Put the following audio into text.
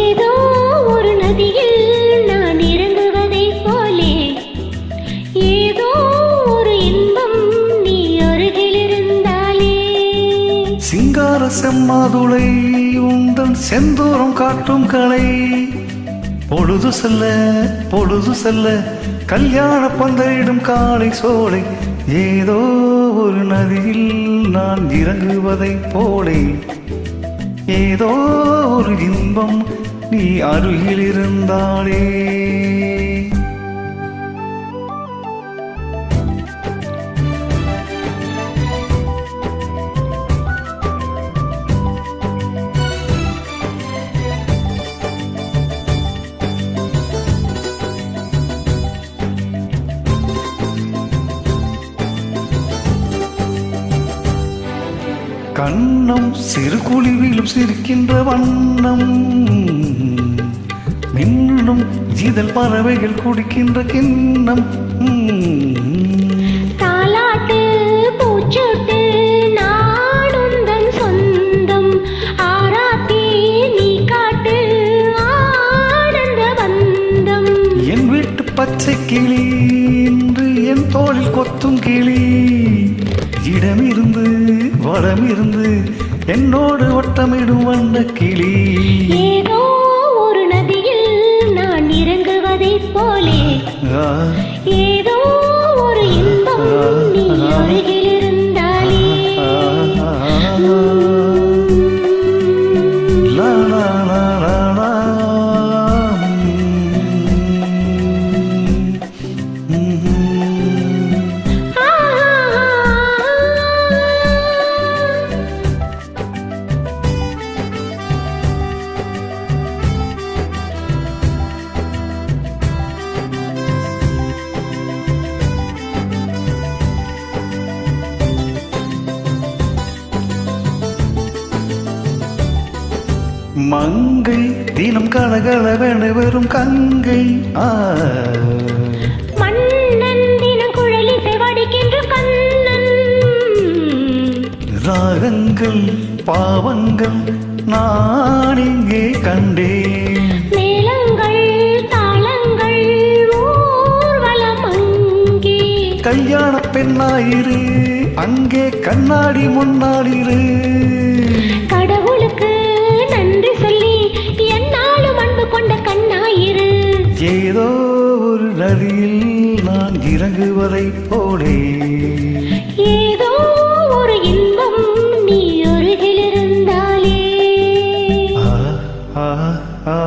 ஏதோ ஒரு நதியில் நான் இறங்குவதை போலே ஏதோ ஒரு இன்பம் நீ அருகில் இருந்தாலே சிங்கார செம்மாதுளை உந்தன் செந்தூரம் காட்டும் கலை பொழுது செல்ல கல்யாண பந்தரிடும் காலை சோலை ஏதோ ஒரு நதியில் நான் இறங்குவதைப் போலே ஏதோ ஒரு இன்பம் நீ அருகில் இருந்தாலே கண்ணம் சிறு குழிவிலும் சிரிக்கின்ற வண்ணம் மின்னும் ஜீதல் பறவைகள் குடிக்கின்ற கிண்ணம் தாலாட்டு பூச்சோட்டு நாடுந்தன் சொந்தம் ஆராத்தி நீ காட்டு ஆனந்த பந்தம் என் வீட்டு பச்சை கிளி இன்று என் தோளில் கொத்தும் கிளி இடமிருந்து வடமிருந்து என்னோடு வட்டமிடும் வண்ண கிளி ஏதோ ஒரு நதியில் நான் இறங்குவதைப் போலே ஏதோ ஒரு இன்பம் நீ அருகில் இருந்தாலே லா லா லா லா லா. மங்கை தினம் கலகலவென வெறும் கங்கை மன்னன் தினம் குழலிசை வடிக்கின்ற கண்ணன் ராகங்கள் பாவங்கள் நான் இங்கே கண்டேன் மேளங்கள் தாளங்கள் ஊர்வலம் அங்கே கல்யாண பெண்ணாயிரு அங்கே கண்ணாடி முன்னாடிரு கடவுளுக்கு நன்றி சொல்லி என்னாலும் அன்பு கொண்ட கண்ணாயிரு ஏதோ ஒரு நதியில் நான் இறங்குவதைப் போலே ஏதோ ஒரு இன்பம் நீ அருகில் இருந்தாலே ஆ ஆ ஆ